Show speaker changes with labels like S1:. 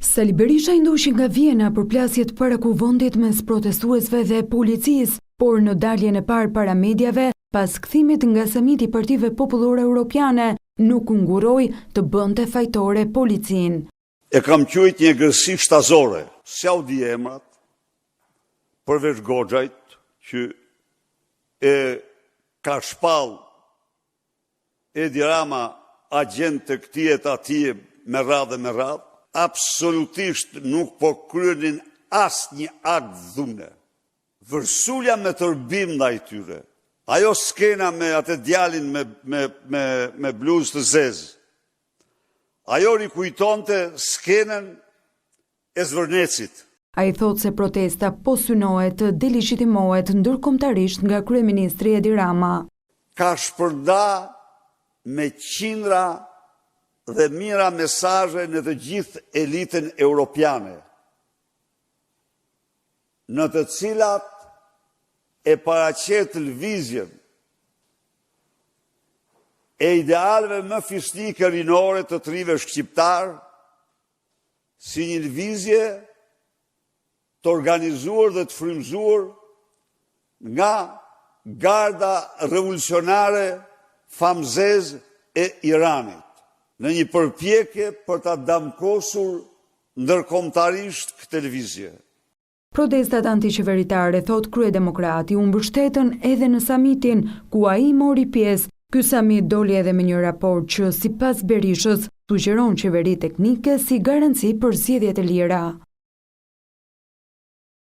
S1: Sali Berisha i ndoshi nga Vjena për plasjet para kuvendit mes protestuesve dhe policisë, por në daljen e parë para mediave, pas kthimit nga samiti i Partive Popullore Europiane, nuk unguroi të bënte fajtore policinë.
S2: E kam quajt një aggresiv shtazore, se audi emrat, përveç Goxhajt, që e ka shpall Edi Rama agent të këtij e atij me radhë, absolutisht nuk po kryenin asnjë akt dhune. Vërsulja me tërbim ndaj tyre. Ajo skena me atë djalin me bluzë të zezë. Ajo rikujtonte skenën e Zvërnecit.
S1: Ai thotë se protesta po synohet të delegjitimohet ndërkombëtarisht nga kryeministri Edi Rama.
S2: Ka shpërnda me qindra dhe mira mesazhe në të gjithë elitën europiane, në të cilat e paraqet lëvizjen e idealeve më fisnike rinore të trive shqiptar, si një lëvizje të organizuar dhe të frymëzuar nga garda revolucionare famzez e Iranit, në një përpjekje për ta damkosur ndërkombëtarisht këtë lëvizje.
S1: Protestat antiqeveritare, thot kryedemokrati, u mbështetën edhe në samitin ku ai mori pjesë. Ky samit doli edhe me një raport që sipas Berishës sugjeron qeveri teknike si garanci për zgjedhjet e lira.